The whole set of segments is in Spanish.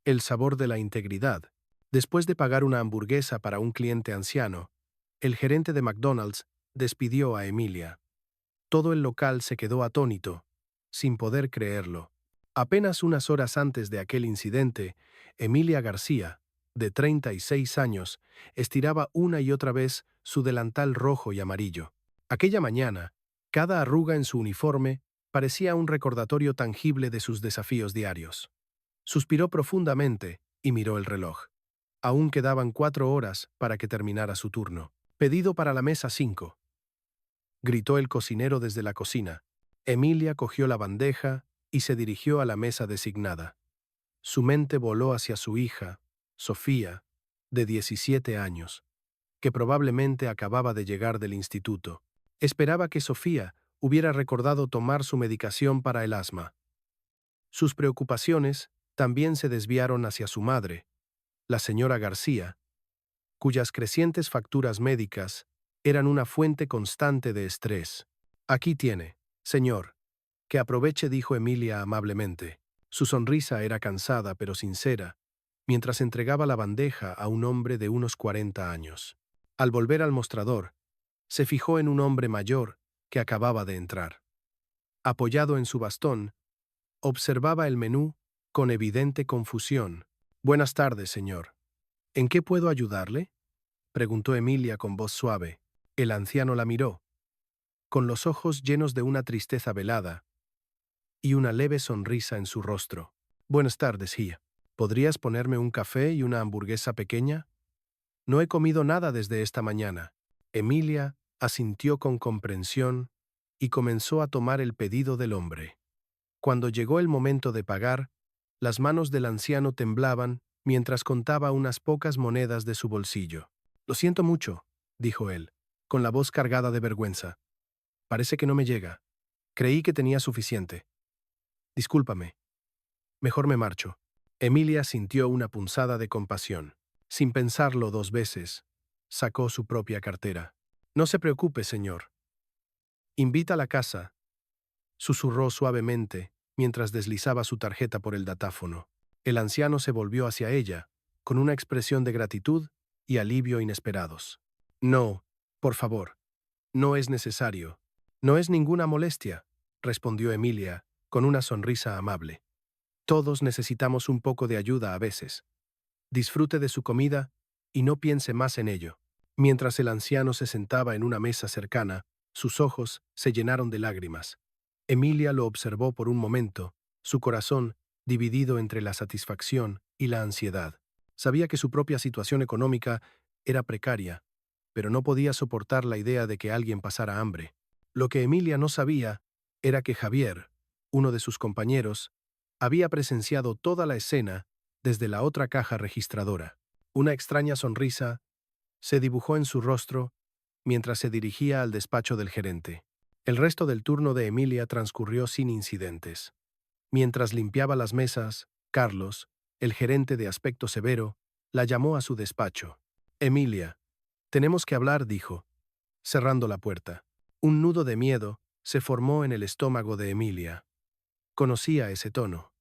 El sabor de la integridad. Después de pagar una hamburguesa para un cliente anciano, el gerente de McDonald's despidió a Emilia. Todo el local se quedó atónito, sin poder creerlo. Apenas unas horas antes de aquel incidente, Emilia García, de 36 años, estiraba una y otra vez su delantal rojo y amarillo. Aquella mañana, cada arruga en su uniforme parecía un recordatorio tangible de sus desafíos diarios. Suspiró profundamente y miró el reloj. Aún quedaban 4 horas para que terminara su turno. Pedido para la mesa 5, gritó el cocinero desde la cocina. Emilia cogió la bandeja y se dirigió a la mesa designada. Su mente voló hacia su hija, Sofía, de 17 años, que probablemente acababa de llegar del instituto. Esperaba que Sofía hubiera recordado tomar su medicación para el asma. Sus preocupaciones también se desviaron hacia su madre, la señora García, cuyas crecientes facturas médicas eran una fuente constante de estrés. Aquí tiene, señor. Que aproveche, dijo Emilia amablemente. Su sonrisa era cansada pero sincera, mientras entregaba la bandeja a un hombre de unos 40 años. Al volver al mostrador, se fijó en un hombre mayor que acababa de entrar. Apoyado en su bastón, observaba el menú con evidente confusión. Buenas tardes, señor. ¿En qué puedo ayudarle?, preguntó Emilia con voz suave. El anciano la miró, con los ojos llenos de una tristeza velada y una leve sonrisa en su rostro. Buenas tardes, Gia. ¿Podrías ponerme un café y una hamburguesa pequeña? No he comido nada desde esta mañana. Emilia asintió con comprensión y comenzó a tomar el pedido del hombre. Cuando llegó el momento de pagar, las manos del anciano temblaban mientras contaba unas pocas monedas de su bolsillo. Lo siento mucho, dijo él, con la voz cargada de vergüenza. Parece que no me llega. Creí que tenía suficiente. Discúlpame. Mejor me marcho. Emilia sintió una punzada de compasión. Sin pensarlo 2 veces, sacó su propia cartera. No se preocupe, señor. Invita a la casa, susurró suavemente mientras deslizaba su tarjeta por el datáfono. El anciano se volvió hacia ella, con una expresión de gratitud y alivio inesperados. No, por favor. No es necesario. No es ninguna molestia, respondió Emilia, con una sonrisa amable. Todos necesitamos un poco de ayuda a veces. Disfrute de su comida y no piense más en ello. Mientras el anciano se sentaba en una mesa cercana, sus ojos se llenaron de lágrimas. Emilia lo observó por un momento, su corazón dividido entre la satisfacción y la ansiedad. Sabía que su propia situación económica era precaria, pero no podía soportar la idea de que alguien pasara hambre. Lo que Emilia no sabía era que Javier, uno de sus compañeros, había presenciado toda la escena desde la otra caja registradora. Una extraña sonrisa se dibujó en su rostro mientras se dirigía al despacho del gerente. El resto del turno de Emilia transcurrió sin incidentes. Mientras limpiaba las mesas, Carlos, el gerente de aspecto severo, la llamó a su despacho. Emilia, tenemos que hablar, dijo, cerrando la puerta. Un nudo de miedo se formó en el estómago de Emilia. Conocía ese tono.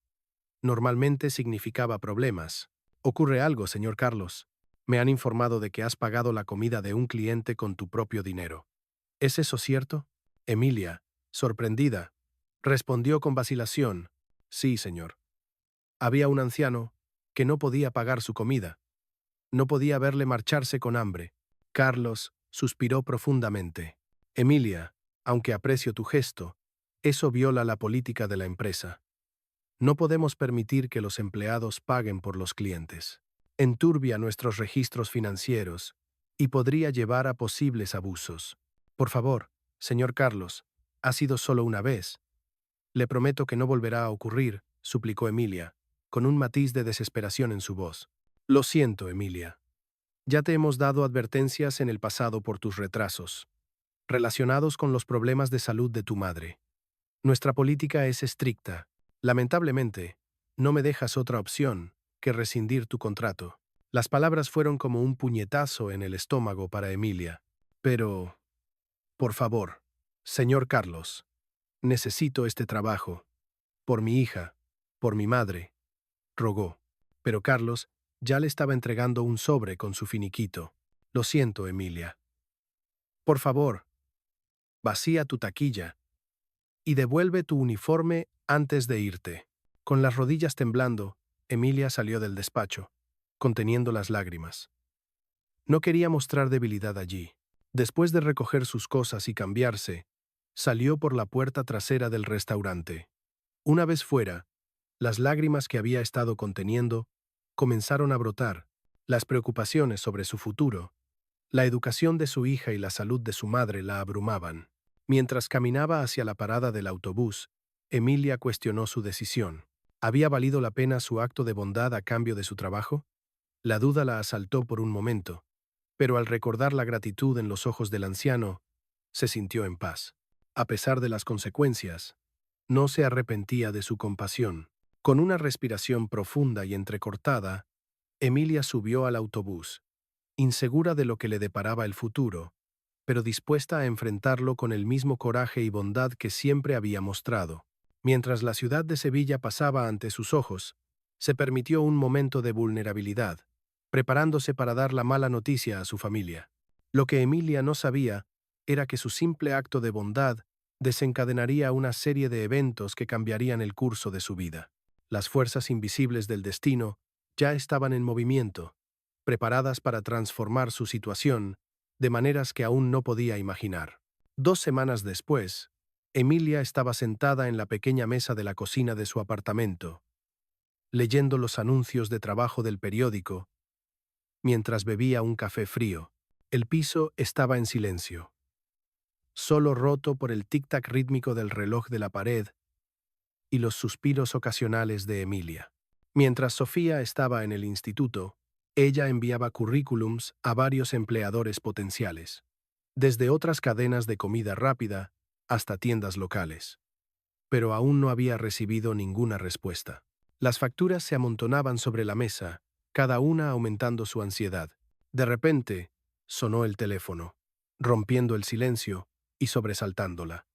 Normalmente significaba problemas. Ocurre algo, señor Carlos. Me han informado de que has pagado la comida de un cliente con tu propio dinero. ¿Es eso cierto? Emilia, sorprendida, respondió con vacilación. Sí, señor. Había un anciano que no podía pagar su comida. No podía verle marcharse con hambre. Carlos suspiró profundamente. Emilia, aunque aprecio tu gesto, eso viola la política de la empresa. No podemos permitir que los empleados paguen por los clientes. Enturbia nuestros registros financieros y podría llevar a posibles abusos. Por favor, señor Carlos, ha sido solo una vez. Le prometo que no volverá a ocurrir, suplicó Emilia, con un matiz de desesperación en su voz. Lo siento, Emilia. Ya te hemos dado advertencias en el pasado por tus retrasos, relacionados con los problemas de salud de tu madre. Nuestra política es estricta. Lamentablemente, no me dejas otra opción que rescindir tu contrato. Las palabras fueron como un puñetazo en el estómago para Emilia. Pero, por favor, señor Carlos, necesito este trabajo. Por mi hija, por mi madre, rogó. pero Carlos ya le estaba entregando un sobre con su finiquito. Lo siento, Emilia. Por favor, vacía tu taquilla y devuelve tu uniforme antes de irte. Con las rodillas temblando, Emilia salió del despacho, conteniendo las lágrimas. No quería mostrar debilidad allí. Después de recoger sus cosas y cambiarse, salió por la puerta trasera del restaurante. Una vez fuera, las lágrimas que había estado conteniendo comenzaron a brotar. Las preocupaciones sobre su futuro, la educación de su hija y la salud de su madre la abrumaban. Mientras caminaba hacia la parada del autobús, Emilia cuestionó su decisión. ¿Había valido la pena su acto de bondad a cambio de su trabajo? La duda la asaltó por un momento, pero al recordar la gratitud en los ojos del anciano, se sintió en paz. A pesar de las consecuencias, no se arrepentía de su compasión. Con una respiración profunda y entrecortada, Emilia subió al autobús, insegura de lo que le deparaba el futuro, pero dispuesta a enfrentarlo con el mismo coraje y bondad que siempre había mostrado. Mientras la ciudad de Sevilla pasaba ante sus ojos, se permitió un momento de vulnerabilidad, preparándose para dar la mala noticia a su familia. Lo que Emilia no sabía era que su simple acto de bondad desencadenaría una serie de eventos que cambiarían el curso de su vida. Las fuerzas invisibles del destino ya estaban en movimiento, preparadas para transformar su situación de maneras que aún no podía imaginar. 2 semanas después, Emilia estaba sentada en la pequeña mesa de la cocina de su apartamento, leyendo los anuncios de trabajo del periódico, mientras bebía un café frío. El piso estaba en silencio, solo roto por el tic-tac rítmico del reloj de la pared y los suspiros ocasionales de Emilia. Mientras Sofía estaba en el instituto, ella enviaba currículums a varios empleadores potenciales, desde otras cadenas de comida rápida hasta tiendas locales. Pero aún no había recibido ninguna respuesta. Las facturas se amontonaban sobre la mesa, cada una aumentando su ansiedad. De repente, sonó el teléfono, rompiendo el silencio y sobresaltándola.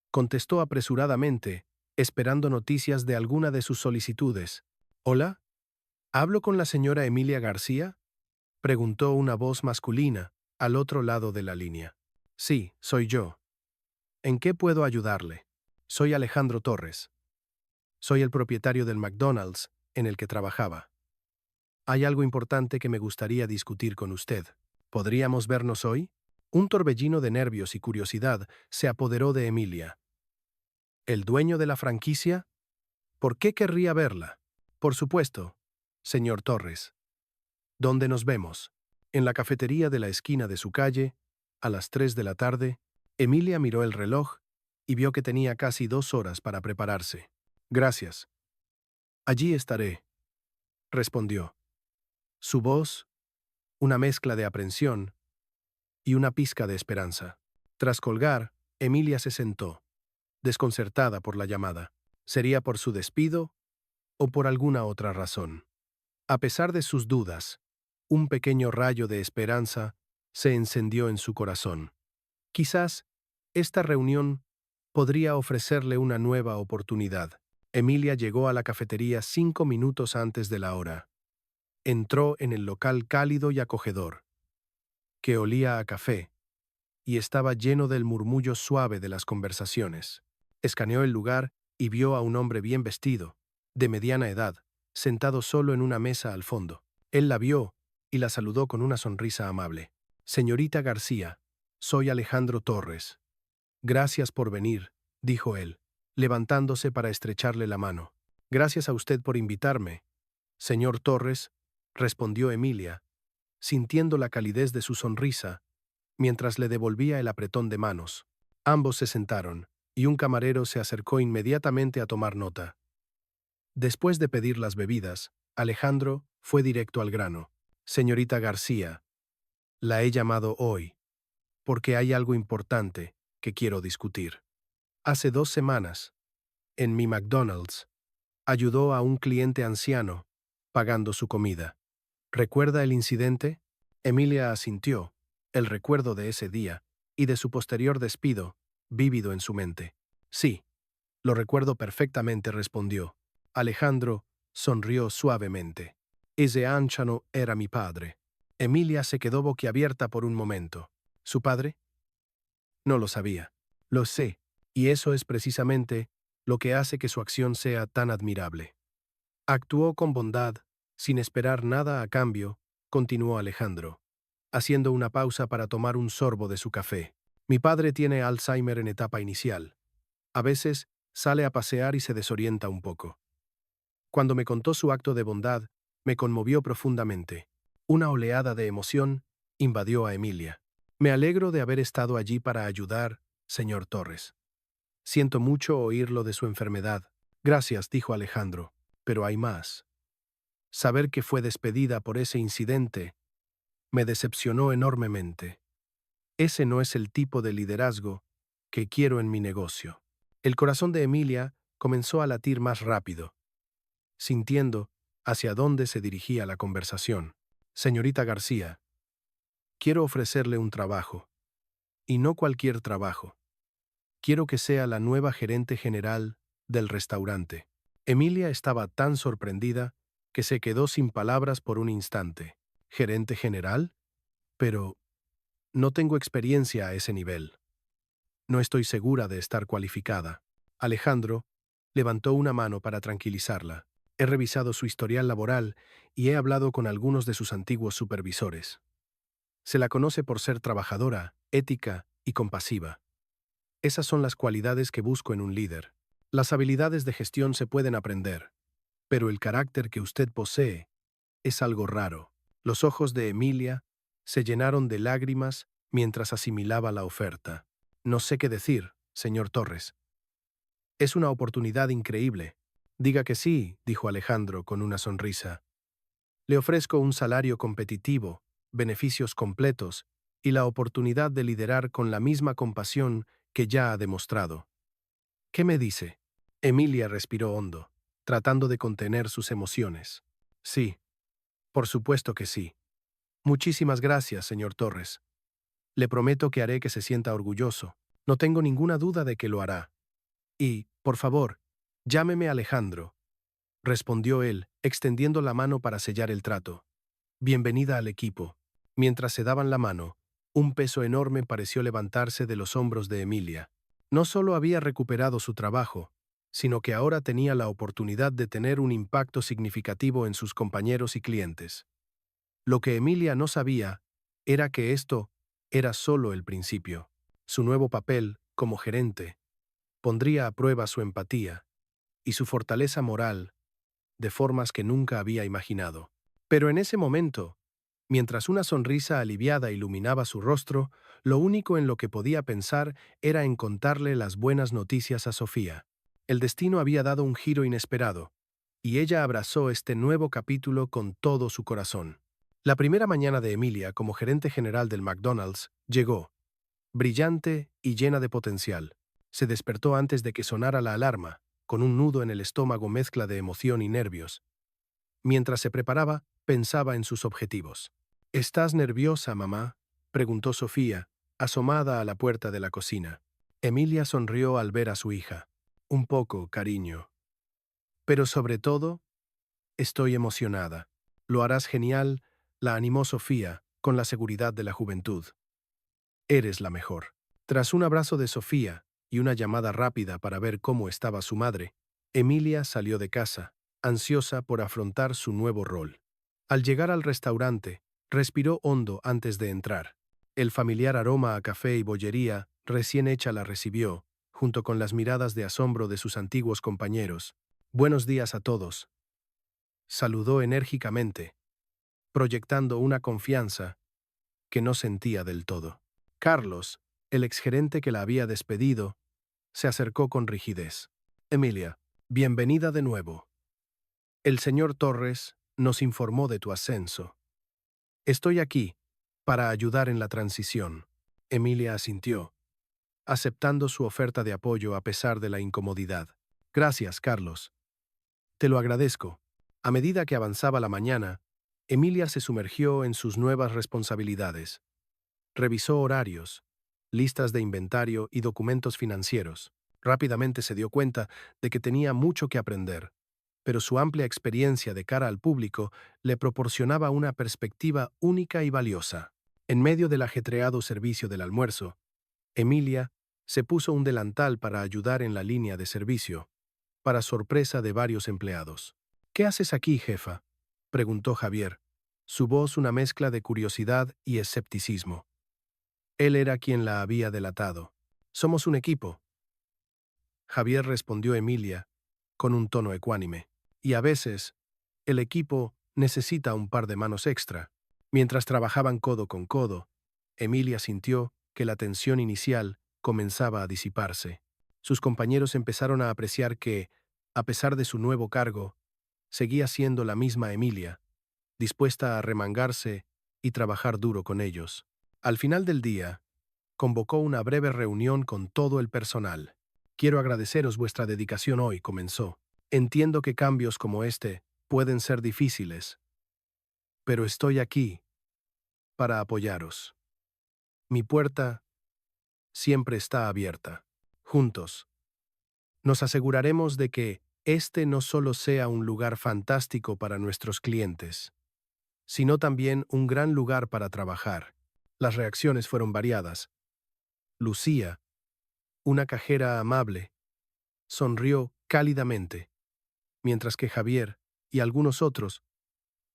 Contestó apresuradamente, esperando noticias de alguna de sus solicitudes. «¿Hola? ¿Hablo con la señora Emilia García?», preguntó una voz masculina al otro lado de la línea. «Sí, soy yo. ¿En qué puedo ayudarle? Soy Alejandro Torres. Soy el propietario del McDonald's en el que trabajaba. Hay algo importante que me gustaría discutir con usted. ¿Podríamos vernos hoy?». Un torbellino de nervios y curiosidad se apoderó de Emilia. ¿El dueño de la franquicia? ¿Por qué querría verla? Por supuesto, señor Torres. ¿Dónde nos vemos? En la cafetería de la esquina de su calle, a las 3 de la tarde. Emilia miró el reloj y vio que tenía casi 2 horas para prepararse. Gracias. Allí estaré, respondió. Su voz, una mezcla de aprensión y una pizca de esperanza. Tras colgar, Emilia se sentó, desconcertada por la llamada. ¿Sería por su despido o por alguna otra razón? A pesar de sus dudas, un pequeño rayo de esperanza se encendió en su corazón. Quizás esta reunión podría ofrecerle una nueva oportunidad. Emilia llegó a la cafetería 5 minutos antes de la hora. Entró en el local cálido y acogedor, que olía a café, y estaba lleno del murmullo suave de las conversaciones. Escaneó el lugar y vio a un hombre bien vestido, de mediana edad, sentado solo en una mesa al fondo. Él la vio y la saludó con una sonrisa amable. «Señorita García, soy Alejandro Torres. Gracias por venir», dijo él, levantándose para estrecharle la mano. «Gracias a usted por invitarme, señor Torres», respondió Emilia, sintiendo la calidez de su sonrisa, mientras le devolvía el apretón de manos. Ambos se sentaron, y un camarero se acercó inmediatamente a tomar nota. Después de pedir las bebidas, Alejandro fue directo al grano. «Señorita García, la he llamado hoy, porque hay algo importante que quiero discutir. Hace 2 semanas, en mi McDonald's, ayudó a un cliente anciano, pagando su comida. ¿Recuerda el incidente?». Emilia asintió, el recuerdo de ese día y de su posterior despido, vívido en su mente. «Sí, lo recuerdo perfectamente», respondió. Alejandro sonrió suavemente. Ese anciano era mi padre. Emilia se quedó boquiabierta por un momento. ¿Su padre? No lo sabía. Lo sé, y eso es precisamente lo que hace que su acción sea tan admirable. Actuó con bondad, sin esperar nada a cambio, continuó Alejandro, haciendo una pausa para tomar un sorbo de su café. Mi padre tiene Alzheimer en etapa inicial. A veces sale a pasear y se desorienta un poco. Cuando me contó su acto de bondad, me conmovió profundamente. Una oleada de emoción invadió a Emilia. Me alegro de haber estado allí para ayudar, señor Torres. Siento mucho oírlo de su enfermedad. Gracias, dijo Alejandro, pero hay más. Saber que fue despedida por ese incidente me decepcionó enormemente. Ese no es el tipo de liderazgo que quiero en mi negocio. El corazón de Emilia comenzó a latir más rápido, sintiendo hacia dónde se dirigía la conversación. Señorita García, quiero ofrecerle un trabajo, y no cualquier trabajo. Quiero que sea la nueva gerente general del restaurante. Emilia estaba tan sorprendida que se quedó sin palabras por un instante. ¿Gerente general? Pero no tengo experiencia a ese nivel. No estoy segura de estar cualificada. Alejandro levantó una mano para tranquilizarla. He revisado su historial laboral y he hablado con algunos de sus antiguos supervisores. Se la conoce por ser trabajadora, ética y compasiva. Esas son las cualidades que busco en un líder. Las habilidades de gestión se pueden aprender, pero el carácter que usted posee es algo raro. Los ojos de Emilia se llenaron de lágrimas mientras asimilaba la oferta. No sé qué decir, señor Torres. Es una oportunidad increíble. Diga que sí, dijo Alejandro con una sonrisa. Le ofrezco un salario competitivo, beneficios completos y la oportunidad de liderar con la misma compasión que ya ha demostrado. ¿Qué me dice? Emilia respiró hondo, tratando de contener sus emociones. Sí, por supuesto que sí. Muchísimas gracias, señor Torres. Le prometo que haré que se sienta orgulloso. No tengo ninguna duda de que lo hará. Y, por favor, llámeme Alejandro, respondió él, extendiendo la mano para sellar el trato. Bienvenida al equipo. Mientras se daban la mano, un peso enorme pareció levantarse de los hombros de Emilia. No solo había recuperado su trabajo, sino que ahora tenía la oportunidad de tener un impacto significativo en sus compañeros y clientes. Lo que Emilia no sabía era que esto era solo el principio. Su nuevo papel, como gerente, pondría a prueba su empatía y su fortaleza moral de formas que nunca había imaginado. Pero en ese momento, mientras una sonrisa aliviada iluminaba su rostro, lo único en lo que podía pensar era en contarle las buenas noticias a Sofía. El destino había dado un giro inesperado, y ella abrazó este nuevo capítulo con todo su corazón. La primera mañana de Emilia como gerente general del McDonald's llegó, brillante y llena de potencial. Se despertó antes de que sonara la alarma, con un nudo en el estómago mezcla de emoción y nervios. Mientras se preparaba, pensaba en sus objetivos. ¿Estás nerviosa, mamá?, preguntó Sofía, asomada a la puerta de la cocina. Emilia sonrió al ver a su hija. Un poco, cariño. Pero sobre todo, estoy emocionada. Lo harás genial, la animó Sofía, con la seguridad de la juventud. Eres la mejor. Tras un abrazo de Sofía y una llamada rápida para ver cómo estaba su madre, Emilia salió de casa, ansiosa por afrontar su nuevo rol. Al llegar al restaurante, respiró hondo antes de entrar. El familiar aroma a café y bollería recién hecha la recibió, junto con las miradas de asombro de sus antiguos compañeros. Buenos días a todos. Saludó enérgicamente, proyectando una confianza que no sentía del todo. Carlos, el exgerente que la había despedido, se acercó con rigidez. Emilia, bienvenida de nuevo. El señor Torres nos informó de tu ascenso. Estoy aquí para ayudar en la transición. Emilia asintió, aceptando su oferta de apoyo a pesar de la incomodidad. Gracias, Carlos. Te lo agradezco. A medida que avanzaba la mañana, Emilia se sumergió en sus nuevas responsabilidades. Revisó horarios, listas de inventario y documentos financieros. Rápidamente se dio cuenta de que tenía mucho que aprender. pero su amplia experiencia de cara al público le proporcionaba una perspectiva única y valiosa. En medio del ajetreado servicio del almuerzo, Emilia se puso un delantal para ayudar en la línea de servicio, para sorpresa de varios empleados. «¿Qué haces aquí, jefa?», preguntó Javier, su voz una mezcla de curiosidad y escepticismo. Él era quien la había delatado. «Somos un equipo», Javier respondió Emilia, con un tono ecuánime. «Y a veces, el equipo necesita un par de manos extra». Mientras trabajaban codo con codo, Emilia sintió que la tensión inicial comenzaba a disiparse. Sus compañeros empezaron a apreciar que, a pesar de su nuevo cargo, seguía siendo la misma Emilia, dispuesta a remangarse y trabajar duro con ellos. Al final del día, convocó una breve reunión con todo el personal. «Quiero agradeceros vuestra dedicación hoy», comenzó. «Entiendo que cambios como este pueden ser difíciles, pero estoy aquí para apoyaros. Mi puerta siempre está abierta. Juntos, nos aseguraremos de que este no solo sea un lugar fantástico para nuestros clientes, sino también un gran lugar para trabajar». Las reacciones fueron variadas. Lucía, una cajera amable, sonrió cálidamente, mientras que Javier y algunos otros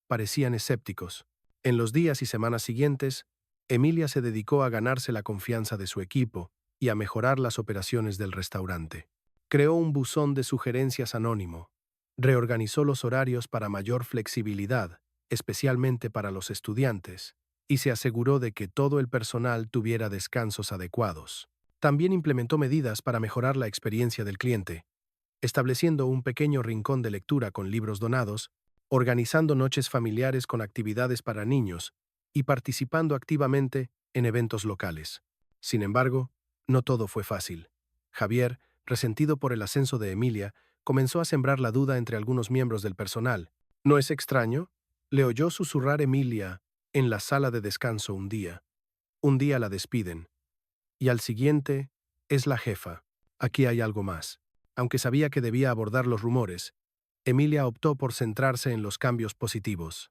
parecían escépticos. En los días y semanas siguientes, Emilia se dedicó a ganarse la confianza de su equipo y a mejorar las operaciones del restaurante. Creó un buzón de sugerencias anónimo, reorganizó los horarios para mayor flexibilidad, especialmente para los estudiantes, y se aseguró de que todo el personal tuviera descansos adecuados. También implementó medidas para mejorar la experiencia del cliente, estableciendo un pequeño rincón de lectura con libros donados, organizando noches familiares con actividades para niños y participando activamente en eventos locales. Sin embargo, no todo fue fácil. Javier, resentido por el ascenso de Emilia, comenzó a sembrar la duda entre algunos miembros del personal. «¿No es extraño?», le oyó susurrar Emilia en la sala de descanso un día. «Un día la despiden, y al siguiente es la jefa. Aquí hay algo más». Aunque sabía que debía abordar los rumores, Emilia optó por centrarse en los cambios positivos.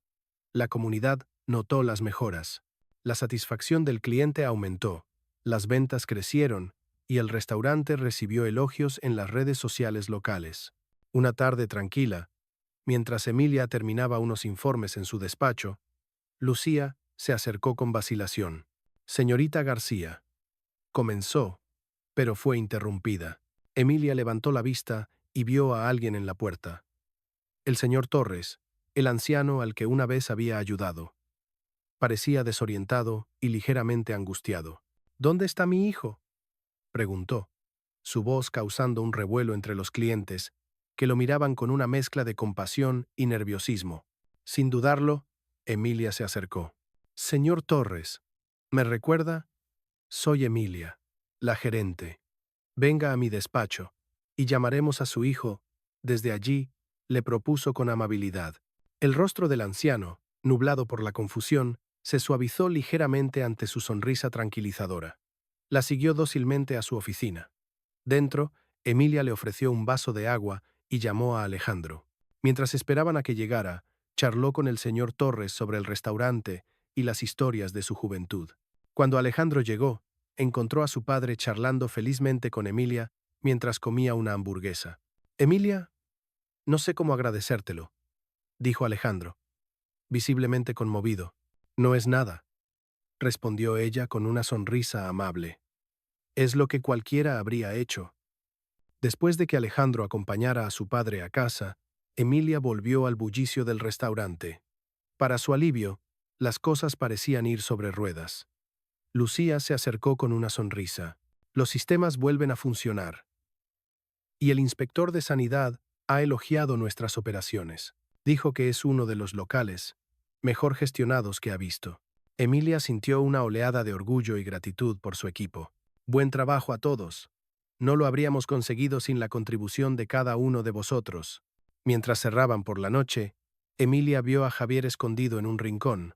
La comunidad notó las mejoras. La satisfacción del cliente aumentó, las ventas crecieron y el restaurante recibió elogios en las redes sociales locales. Una tarde tranquila, mientras Emilia terminaba unos informes en su despacho, Lucía se acercó con vacilación. «Señorita García», comenzó, pero fue interrumpida. Emilia levantó la vista y vio a alguien en la puerta. El señor Torres, el anciano al que una vez había ayudado. Parecía desorientado y ligeramente angustiado. «¿Dónde está mi hijo?», preguntó, su voz causando un revuelo entre los clientes, que lo miraban con una mezcla de compasión y nerviosismo. Sin dudarlo, Emilia se acercó. «Señor Torres, ¿me recuerda? Soy Emilia, la gerente. Venga a mi despacho, y llamaremos a su hijo». Desde allí, le propuso con amabilidad. El rostro del anciano, nublado por la confusión, se suavizó ligeramente ante su sonrisa tranquilizadora. La siguió dócilmente a su oficina. Dentro, Emilia le ofreció un vaso de agua y llamó a Alejandro. Mientras esperaban a que llegara, charló con el señor Torres sobre el restaurante y las historias de su juventud. Cuando Alejandro llegó, encontró a su padre charlando felizmente con Emilia mientras comía una hamburguesa. «Emilia, no sé cómo agradecértelo», dijo Alejandro, visiblemente conmovido. «No es nada», respondió ella con una sonrisa amable. «Es lo que cualquiera habría hecho». Después de que Alejandro acompañara a su padre a casa, Emilia volvió al bullicio del restaurante. Para su alivio, las cosas parecían ir sobre ruedas. Lucía se acercó con una sonrisa. «Los sistemas vuelven a funcionar. Y el inspector de sanidad ha elogiado nuestras operaciones. Dijo que es uno de los locales mejor gestionados que ha visto». Emilia sintió una oleada de orgullo y gratitud por su equipo. «Buen trabajo a todos. No lo habríamos conseguido sin la contribución de cada uno de vosotros». Mientras cerraban por la noche, Emilia vio a Javier escondido en un rincón,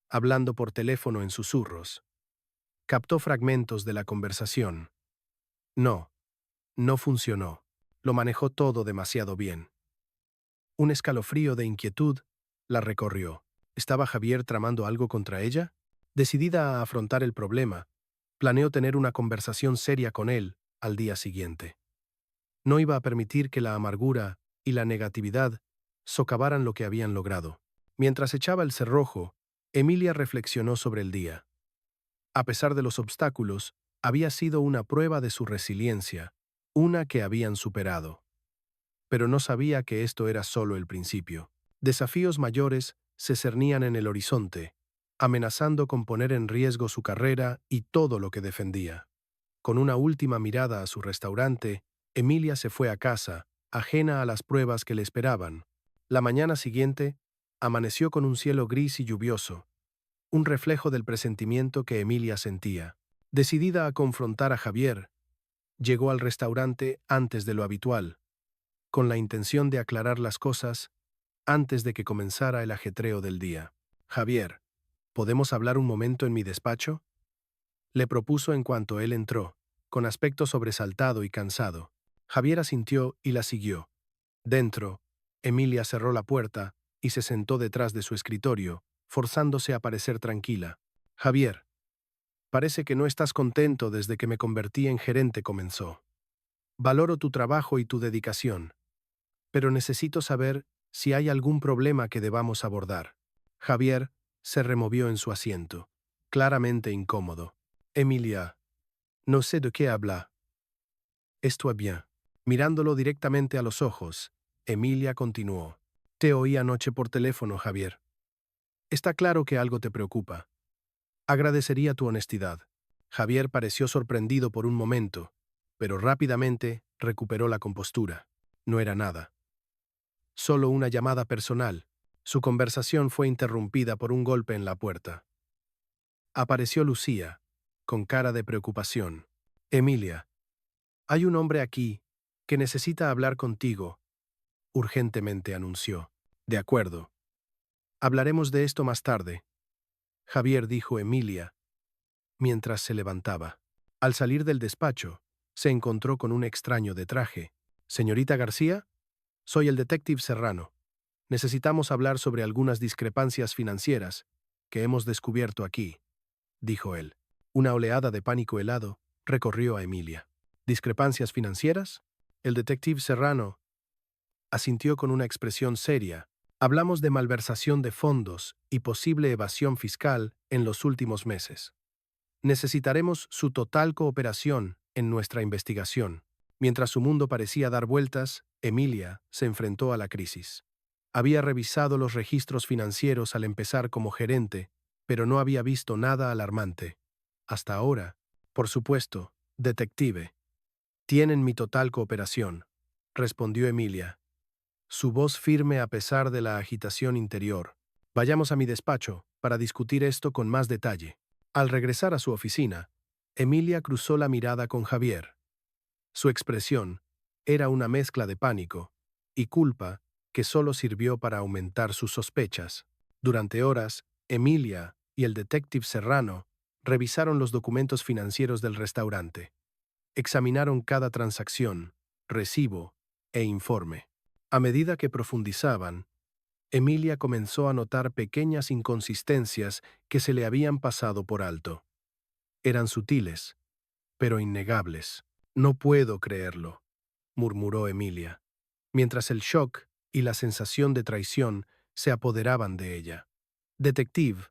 hablando por teléfono en susurros. Captó fragmentos de la conversación. No funcionó. Lo manejó todo demasiado bien. Un escalofrío de inquietud la recorrió. ¿Estaba Javier tramando algo contra ella? Decidida a afrontar el problema, planeó tener una conversación seria con él al día siguiente. No iba a permitir que la amargura y la negatividad socavaran lo que habían logrado. Mientras echaba el cerrojo, Emilia reflexionó sobre el día. A pesar de los obstáculos, había sido una prueba de su resiliencia, una que habían superado. Pero no sabía que esto era solo el principio. Desafíos mayores se cernían en el horizonte, amenazando con poner en riesgo su carrera y todo lo que defendía. Con una última mirada a su restaurante, Emilia se fue a casa, ajena a las pruebas que le esperaban. La mañana siguiente, amaneció con un cielo gris y lluvioso, un reflejo del presentimiento que Emilia sentía. Decidida a confrontar a Javier, llegó al restaurante antes de lo habitual, con la intención de aclarar las cosas antes de que comenzara el ajetreo del día. Javier, ¿podemos hablar un momento en mi despacho? Le propuso en cuanto él entró, con aspecto sobresaltado y cansado. Javier asintió y la siguió. Dentro, Emilia cerró la puerta y se sentó detrás de su escritorio, forzándose a parecer tranquila. Javier, parece que no estás contento desde que me convertí en gerente, comenzó. Valoro tu trabajo y tu dedicación, pero necesito saber si hay algún problema que debamos abordar. Javier se removió en su asiento, claramente incómodo. Emilia, no sé de qué habla. Esto es bien. Mirándolo directamente a los ojos, Emilia continuó. Te oí anoche por teléfono, Javier. Está claro que algo te preocupa. Agradecería tu honestidad. Javier pareció sorprendido por un momento, pero rápidamente recuperó la compostura. No era nada. Solo una llamada personal. Su conversación fue interrumpida por un golpe en la puerta. Apareció Lucía, con cara de preocupación. Emilia, hay un hombre aquí que necesita hablar contigo, urgentemente anunció. De acuerdo. Hablaremos de esto más tarde, Javier dijo Emilia, mientras se levantaba. Al salir del despacho, se encontró con un extraño de traje. Señorita García, soy el detective Serrano. Necesitamos hablar sobre algunas discrepancias financieras que hemos descubierto aquí, dijo él. Una oleada de pánico helado recorrió a Emilia. ¿Discrepancias financieras? El detective Serrano asintió con una expresión seria. Hablamos de malversación de fondos y posible evasión fiscal en los últimos meses. Necesitaremos su total cooperación en nuestra investigación. Mientras su mundo parecía dar vueltas, Emilia se enfrentó a la crisis. Había revisado los registros financieros al empezar como gerente, pero no había visto nada alarmante. Hasta ahora, por supuesto, detective. Tienen mi total cooperación, respondió Emilia, su voz firme a pesar de la agitación interior. Vayamos a mi despacho para discutir esto con más detalle. Al regresar a su oficina, Emilia cruzó la mirada con Javier. Su expresión era una mezcla de pánico y culpa que solo sirvió para aumentar sus sospechas. Durante horas, Emilia y el detective Serrano revisaron los documentos financieros del restaurante. Examinaron cada transacción, recibo e informe. A medida que profundizaban, Emilia comenzó a notar pequeñas inconsistencias que se le habían pasado por alto. Eran sutiles, pero innegables. No puedo creerlo, murmuró Emilia, mientras el shock y la sensación de traición se apoderaban de ella. Detective,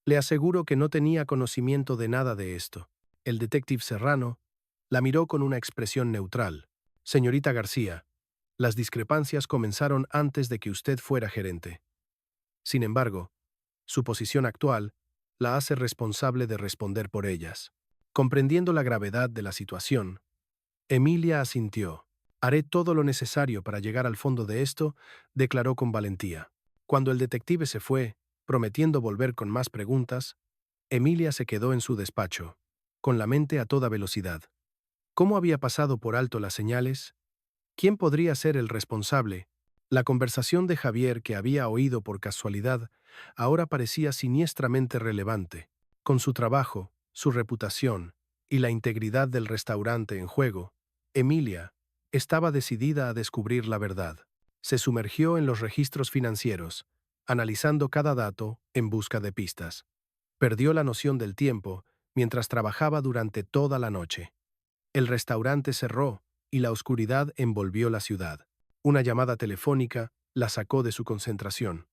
le aseguro que no tenía conocimiento de nada de esto. El detective Serrano la miró con una expresión neutral. Señorita García, las discrepancias comenzaron antes de que usted fuera gerente. Sin embargo, su posición actual la hace responsable de responder por ellas. Comprendiendo la gravedad de la situación, Emilia asintió. Haré todo lo necesario para llegar al fondo de esto, declaró con valentía. Cuando el detective se fue, prometiendo volver con más preguntas, Emilia se quedó en su despacho, con la mente a toda velocidad. ¿Cómo había pasado por alto las señales? ¿Quién podría ser el responsable? La conversación de Javier que había oído por casualidad ahora parecía siniestramente relevante. Con su trabajo, su reputación y la integridad del restaurante en juego, Emilia estaba decidida a descubrir la verdad. Se sumergió en los registros financieros, analizando cada dato en busca de pistas. Perdió la noción del tiempo mientras trabajaba durante toda la noche. El restaurante cerró y la oscuridad envolvió la ciudad. Una llamada telefónica la sacó de su concentración.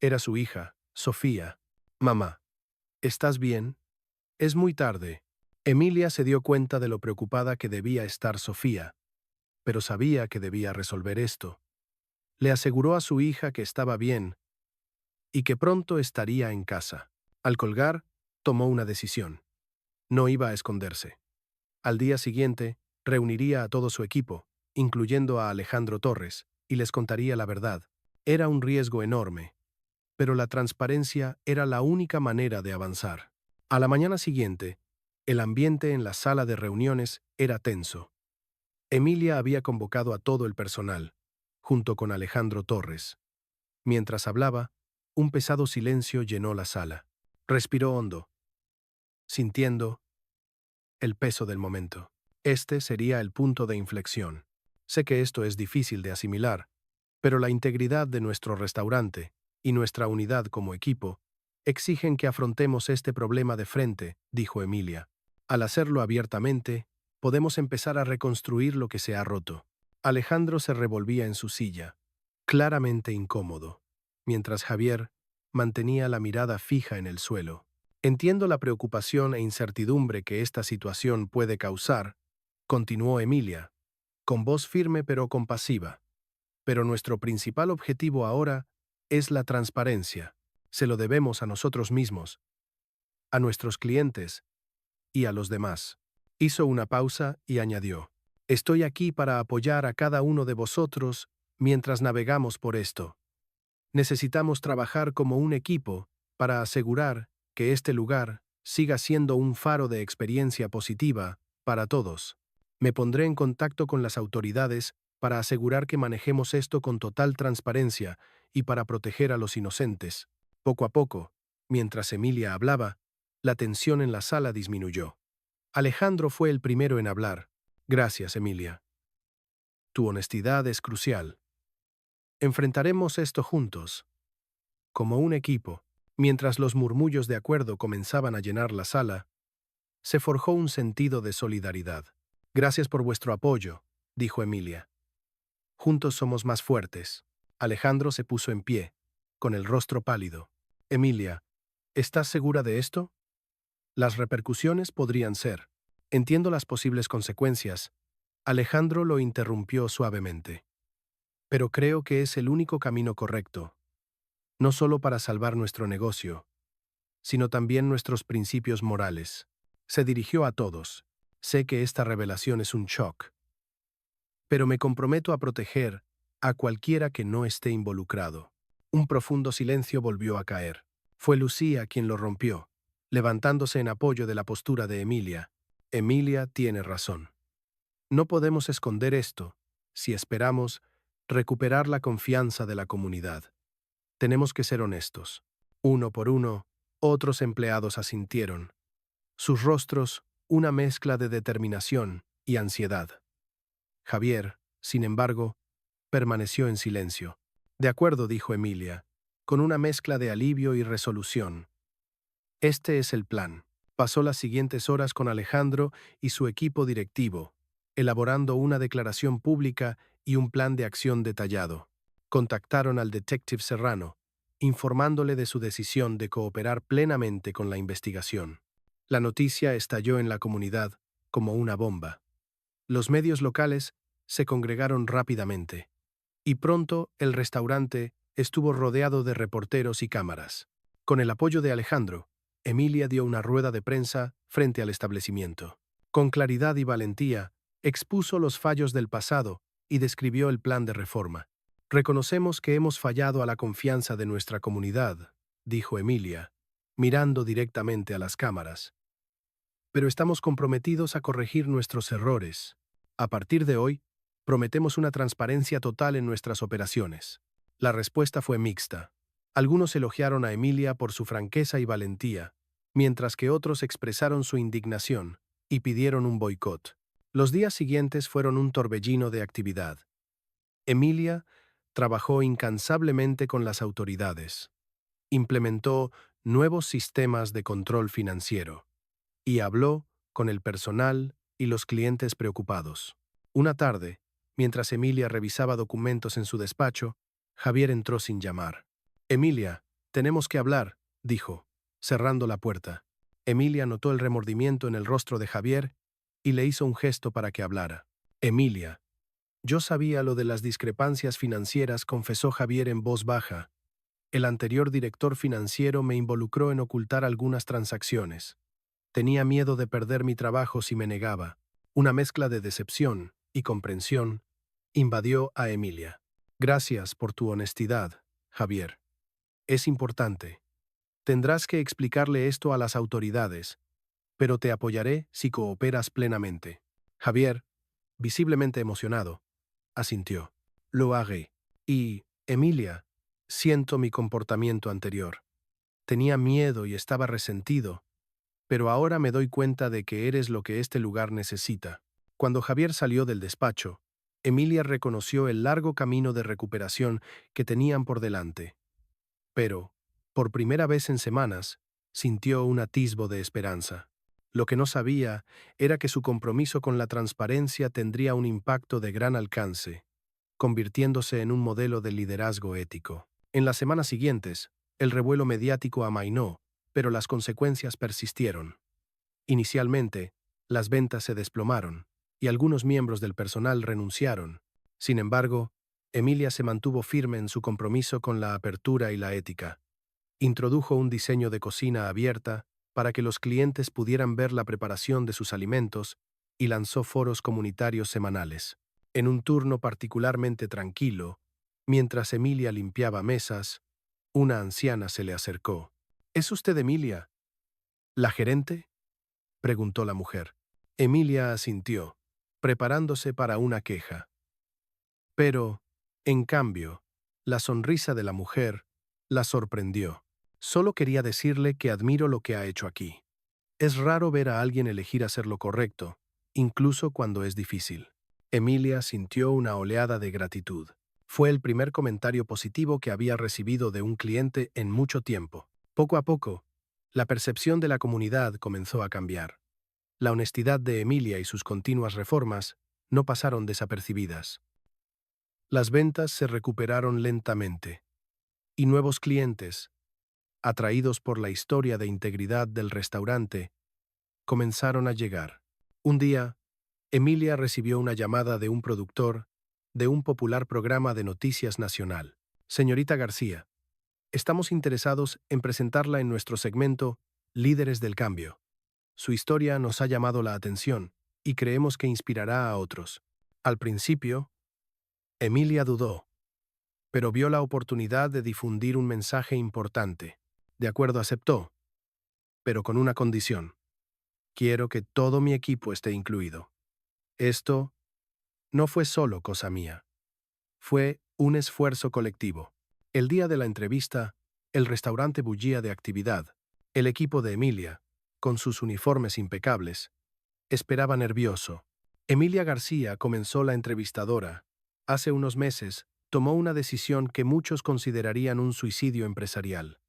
Era su hija, Sofía. Mamá, ¿estás bien? Es muy tarde. Emilia se dio cuenta de lo preocupada que debía estar Sofía, pero sabía que debía resolver esto. Le aseguró a su hija que estaba bien y que pronto estaría en casa. Al colgar, tomó una decisión. No iba a esconderse. Al día siguiente, reuniría a todo su equipo, incluyendo a Alejandro Torres, y les contaría la verdad. Era un riesgo enorme, pero la transparencia era la única manera de avanzar. A la mañana siguiente, el ambiente en la sala de reuniones era tenso. Emilia había convocado a todo el personal, junto con Alejandro Torres. Mientras hablaba, un pesado silencio llenó la sala. Respiró hondo, sintiendo el peso del momento. Este sería el punto de inflexión. Sé que esto es difícil de asimilar, pero la integridad de nuestro restaurante y nuestra unidad como equipo exigen que afrontemos este problema de frente, dijo Emilia. Al hacerlo abiertamente, podemos empezar a reconstruir lo que se ha roto. Alejandro se revolvía en su silla, claramente incómodo, mientras Javier mantenía la mirada fija en el suelo. Entiendo la preocupación e incertidumbre que esta situación puede causar, continuó Emilia, con voz firme pero compasiva. Pero nuestro principal objetivo ahora es la transparencia. Se lo debemos a nosotros mismos, a nuestros clientes y a los demás. Hizo una pausa y añadió: Estoy aquí para apoyar a cada uno de vosotros mientras navegamos por esto. Necesitamos trabajar como un equipo para asegurar que este lugar siga siendo un faro de experiencia positiva para todos. Me pondré en contacto con las autoridades para asegurar que manejemos esto con total transparencia y para proteger a los inocentes. Poco a poco, mientras Emilia hablaba, la tensión en la sala disminuyó. Alejandro fue el primero en hablar. Gracias, Emilia. Tu honestidad es crucial. Enfrentaremos esto juntos, como un equipo. Mientras los murmullos de acuerdo comenzaban a llenar la sala, se forjó un sentido de solidaridad. Gracias por vuestro apoyo, dijo Emilia. Juntos somos más fuertes. Alejandro se puso en pie, con el rostro pálido. Emilia, ¿estás segura de esto? Las repercusiones podrían ser. Entiendo las posibles consecuencias. Alejandro lo interrumpió suavemente. Pero creo que es el único camino correcto, no solo para salvar nuestro negocio, sino también nuestros principios morales. Se dirigió a todos. Sé que esta revelación es un shock, pero me comprometo a proteger a cualquiera que no esté involucrado. Un profundo silencio volvió a caer. Fue Lucía quien lo rompió, levantándose en apoyo de la postura de Emilia. Emilia tiene razón. No podemos esconder esto si esperamos recuperar la confianza de la comunidad. Tenemos que ser honestos. Uno por uno, otros empleados asintieron. Sus rostros, una mezcla de determinación y ansiedad. Javier, sin embargo, permaneció en silencio. De acuerdo, dijo Emilia, con una mezcla de alivio y resolución. Este es el plan. Pasó las siguientes horas con Alejandro y su equipo directivo, elaborando una declaración pública y un plan de acción detallado. Contactaron al detective Serrano, informándole de su decisión de cooperar plenamente con la investigación. La noticia estalló en la comunidad como una bomba. Los medios locales se congregaron rápidamente, y pronto el restaurante estuvo rodeado de reporteros y cámaras. Con el apoyo de Alejandro, Emilia dio una rueda de prensa frente al establecimiento. Con claridad y valentía, expuso los fallos del pasado y describió el plan de reforma. Reconocemos que hemos fallado a la confianza de nuestra comunidad, dijo Emilia, mirando directamente a las cámaras. Pero estamos comprometidos a corregir nuestros errores. A partir de hoy, prometemos una transparencia total en nuestras operaciones. La respuesta fue mixta. Algunos elogiaron a Emilia por su franqueza y valentía, mientras que otros expresaron su indignación y pidieron un boicot. Los días siguientes fueron un torbellino de actividad. Emilia Trabajó incansablemente con las autoridades. Implementó nuevos sistemas de control financiero y habló con el personal y los clientes preocupados. Una tarde, mientras Emilia revisaba documentos en su despacho, Javier entró sin llamar. «Emilia, tenemos que hablar», dijo, cerrando la puerta. Emilia notó el remordimiento en el rostro de Javier y le hizo un gesto para que hablara. «Emilia, yo sabía lo de las discrepancias financieras», confesó Javier en voz baja. «El anterior director financiero me involucró en ocultar algunas transacciones. Tenía miedo de perder mi trabajo si me negaba». Una mezcla de decepción y comprensión invadió a Emilia. «Gracias por tu honestidad, Javier. Es importante. Tendrás que explicarle esto a las autoridades, pero te apoyaré si cooperas plenamente». Javier, visiblemente emocionado, asintió. «Lo haré. Y, Emilia, siento mi comportamiento anterior. Tenía miedo y estaba resentido, pero ahora me doy cuenta de que eres lo que este lugar necesita». Cuando Javier salió del despacho, Emilia reconoció el largo camino de recuperación que tenían por delante. Pero, por primera vez en semanas, sintió un atisbo de esperanza. Lo que no sabía era que su compromiso con la transparencia tendría un impacto de gran alcance, convirtiéndose en un modelo de liderazgo ético. En las semanas siguientes, el revuelo mediático amainó, pero las consecuencias persistieron. Inicialmente, las ventas se desplomaron, y algunos miembros del personal renunciaron. Sin embargo, Emilia se mantuvo firme en su compromiso con la apertura y la ética. Introdujo un diseño de cocina abierta para que los clientes pudieran ver la preparación de sus alimentos y lanzó foros comunitarios semanales. En un turno particularmente tranquilo, mientras Emilia limpiaba mesas, una anciana se le acercó. «¿Es usted Emilia, la gerente?», preguntó la mujer. Emilia asintió, preparándose para una queja. Pero, en cambio, la sonrisa de la mujer la sorprendió. «Solo quería decirle que admiro lo que ha hecho aquí. Es raro ver a alguien elegir hacer lo correcto, incluso cuando es difícil». Emilia sintió una oleada de gratitud. Fue el primer comentario positivo que había recibido de un cliente en mucho tiempo. Poco a poco, la percepción de la comunidad comenzó a cambiar. La honestidad de Emilia y sus continuas reformas no pasaron desapercibidas. Las ventas se recuperaron lentamente, y nuevos clientes, atraídos por la historia de integridad del restaurante, comenzaron a llegar. Un día, Emilia recibió una llamada de un productor de un popular programa de noticias nacional. «Señorita García, estamos interesados en presentarla en nuestro segmento Líderes del Cambio. Su historia nos ha llamado la atención y creemos que inspirará a otros». Al principio, Emilia dudó, pero vio la oportunidad de difundir un mensaje importante. De acuerdo, aceptó, pero con una condición. «Quiero que todo mi equipo esté incluido». Esto no fue solo cosa mía. Fue un esfuerzo colectivo. El día de la entrevista, el restaurante bullía de actividad. El equipo de Emilia, con sus uniformes impecables, esperaba nervioso. Emilia García comenzó la entrevistadora. Hace unos meses, tomó una decisión que muchos considerarían un suicidio empresarial.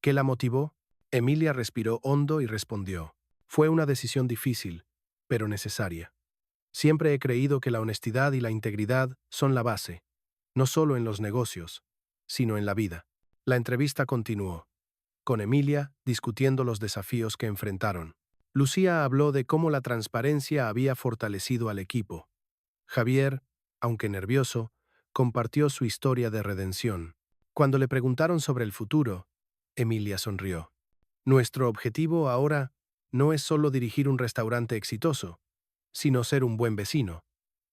¿Qué la motivó? Emilia respiró hondo y respondió. «Fue una decisión difícil, pero necesaria. Siempre he creído que la honestidad y la integridad son la base, no solo en los negocios, sino en la vida». La entrevista continuó, con Emilia discutiendo los desafíos que enfrentaron. Lucía habló de cómo la transparencia había fortalecido al equipo. Javier, aunque nervioso, compartió su historia de redención. Cuando le preguntaron sobre el futuro, Emilia sonrió. «Nuestro objetivo ahora no es solo dirigir un restaurante exitoso, sino ser un buen vecino.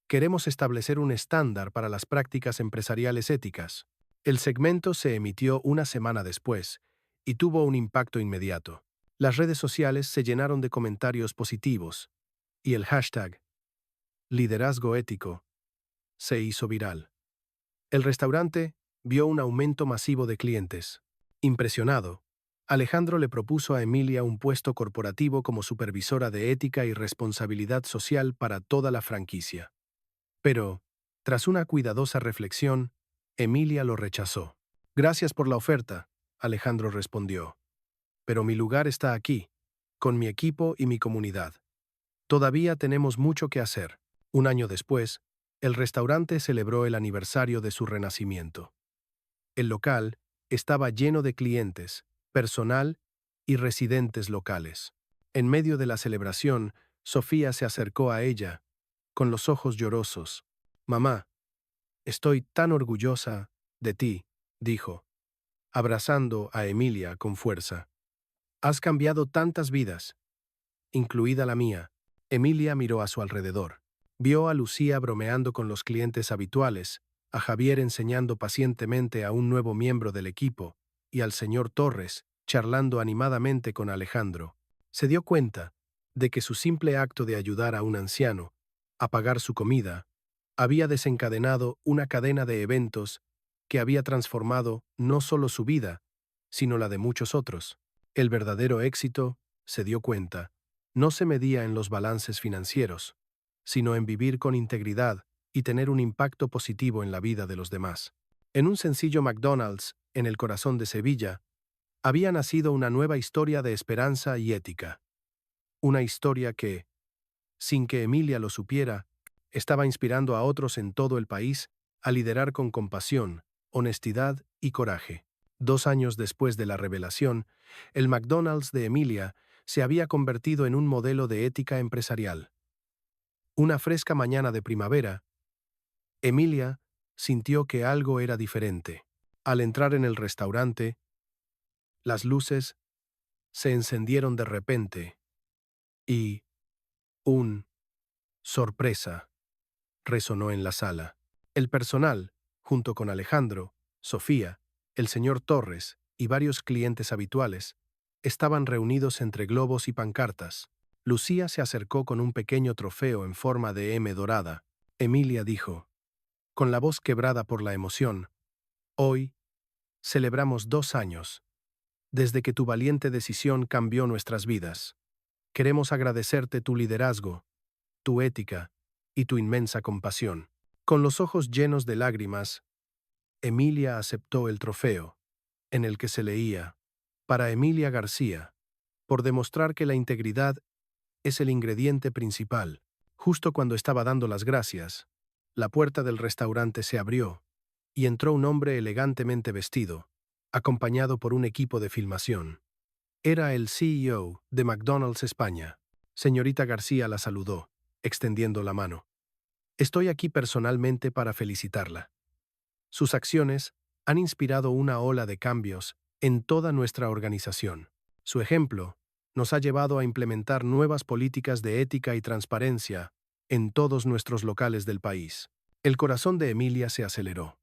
Queremos establecer un estándar para las prácticas empresariales éticas». El segmento se emitió una semana después y tuvo un impacto inmediato. Las redes sociales se llenaron de comentarios positivos y el hashtag liderazgo ético se hizo viral. El restaurante vio un aumento masivo de clientes. Impresionado, Alejandro le propuso a Emilia un puesto corporativo como supervisora de ética y responsabilidad social para toda la franquicia. Pero, tras una cuidadosa reflexión, Emilia lo rechazó. Gracias por la oferta, Alejandro respondió. Pero mi lugar está aquí, con mi equipo y mi comunidad. Todavía tenemos mucho que hacer. Un año después, el restaurante celebró el aniversario de su renacimiento. El local estaba lleno de clientes, personal y residentes locales. En medio de la celebración, Sofía se acercó a ella, con los ojos llorosos. Mamá, estoy tan orgullosa de ti, dijo, abrazando a Emilia con fuerza. Has cambiado tantas vidas, incluida la mía. Emilia miró a su alrededor. Vio a Lucía bromeando con los clientes habituales, a Javier enseñando pacientemente a un nuevo miembro del equipo, y al señor Torres, charlando animadamente con Alejandro. Se dio cuenta de que su simple acto de ayudar a un anciano a pagar su comida había desencadenado una cadena de eventos que había transformado no solo su vida, sino la de muchos otros. El verdadero éxito, se dio cuenta, no se medía en los balances financieros, sino en vivir con integridad y tener un impacto positivo en la vida de los demás. En un sencillo McDonald's, en el corazón de Sevilla, había nacido una nueva historia de esperanza y ética. Una historia que, sin que Emilia lo supiera, estaba inspirando a otros en todo el país a liderar con compasión, honestidad y coraje. 2 años después de la revelación, el McDonald's de Emilia se había convertido en un modelo de ética empresarial. Una fresca mañana de primavera, Emilia sintió que algo era diferente. Al entrar en el restaurante, las luces se encendieron de repente y un sorpresa resonó en la sala. El personal, junto con Alejandro, Sofía, el señor Torres y varios clientes habituales, estaban reunidos entre globos y pancartas. Lucía se acercó con un pequeño trofeo en forma de M dorada. Emilia dijo, con la voz quebrada por la emoción, hoy celebramos 2 años, desde que tu valiente decisión cambió nuestras vidas. Queremos agradecerte tu liderazgo, tu ética y tu inmensa compasión. Con los ojos llenos de lágrimas, Emilia aceptó el trofeo, en el que se leía, para Emilia García, por demostrar que la integridad es el ingrediente principal. Justo cuando estaba dando las gracias, la puerta del restaurante se abrió y entró un hombre elegantemente vestido, acompañado por un equipo de filmación. Era el CEO de McDonald's España. Señorita García la saludó, extendiendo la mano. Estoy aquí personalmente para felicitarla. Sus acciones han inspirado una ola de cambios en toda nuestra organización. Su ejemplo nos ha llevado a implementar nuevas políticas de ética y transparencia en todos nuestros locales del país. El corazón de Emilia se aceleró.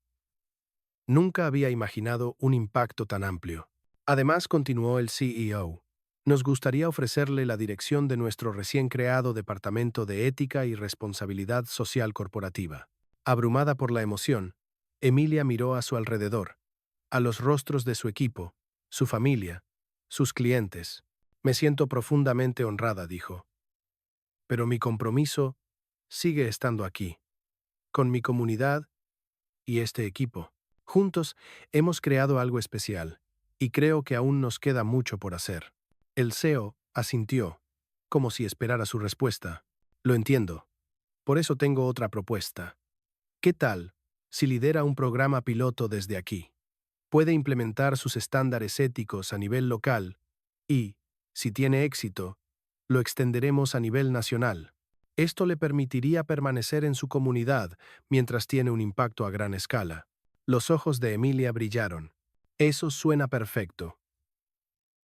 Nunca había imaginado un impacto tan amplio. Además, continuó el CEO, nos gustaría ofrecerle la dirección de nuestro recién creado Departamento de Ética y Responsabilidad Social Corporativa. Abrumada por la emoción, Emilia miró a su alrededor, a los rostros de su equipo, su familia, sus clientes. Me siento profundamente honrada, dijo. Pero mi compromiso sigue estando aquí, con mi comunidad y este equipo. Juntos hemos creado algo especial, y creo que aún nos queda mucho por hacer. El CEO asintió, como si esperara su respuesta. Lo entiendo. Por eso tengo otra propuesta. ¿Qué tal si lidera un programa piloto desde aquí? Puede implementar sus estándares éticos a nivel local y, si tiene éxito, lo extenderemos a nivel nacional. Esto le permitiría permanecer en su comunidad mientras tiene un impacto a gran escala. Los ojos de Emilia brillaron. Eso suena perfecto,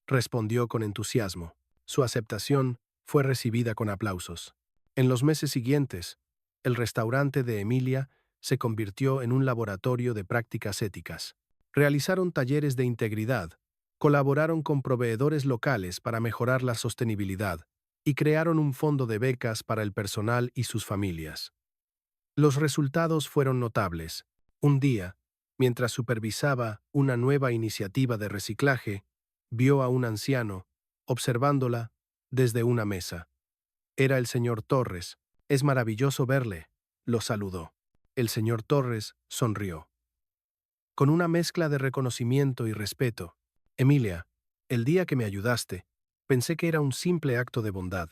respondió con entusiasmo. Su aceptación fue recibida con aplausos. En los meses siguientes, el restaurante de Emilia se convirtió en un laboratorio de prácticas éticas. Realizaron talleres de integridad, colaboraron con proveedores locales para mejorar la sostenibilidad y crearon un fondo de becas para el personal y sus familias. Los resultados fueron notables. Un día, mientras supervisaba una nueva iniciativa de reciclaje, vio a un anciano, observándola desde una mesa. Era el señor Torres. Es maravilloso verle, lo saludó. El señor Torres sonrió. con una mezcla de reconocimiento y respeto. Emilia, el día que me ayudaste, pensé que era un simple acto de bondad.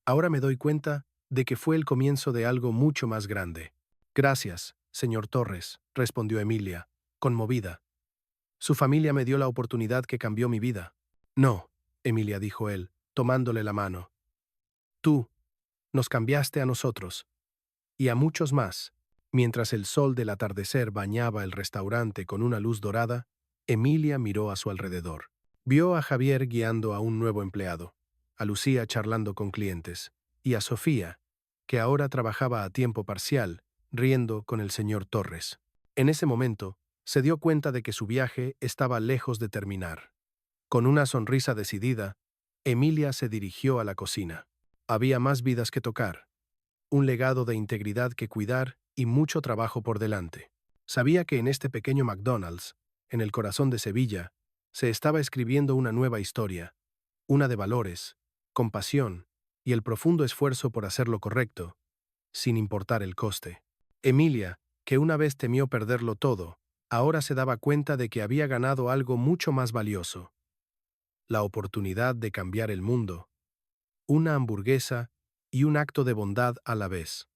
Ahora me doy cuenta de que fue el comienzo de algo mucho más grande. Gracias, señor Torres, respondió Emilia, conmovida. Su familia me dio la oportunidad que cambió mi vida. No, Emilia, dijo él, tomándole la mano. Tú nos cambiaste a nosotros, y a muchos más. Mientras el sol del atardecer bañaba el restaurante con una luz dorada, Emilia miró a su alrededor. Vio a Javier guiando a un nuevo empleado, a Lucía charlando con clientes, y a Sofía, que ahora trabajaba a tiempo parcial, riendo con el señor Torres. En ese momento, se dio cuenta de que su viaje estaba lejos de terminar. Con una sonrisa decidida, Emilia se dirigió a la cocina. Había más vidas que tocar, un legado de integridad que cuidar y mucho trabajo por delante. Sabía que en este pequeño McDonald's, en el corazón de Sevilla, se estaba escribiendo una nueva historia, una de valores, compasión y el profundo esfuerzo por hacer lo correcto, sin importar el coste. Emilia, que una vez temió perderlo todo, ahora se daba cuenta de que había ganado algo mucho más valioso: la oportunidad de cambiar el mundo, una hamburguesa y un acto de bondad a la vez.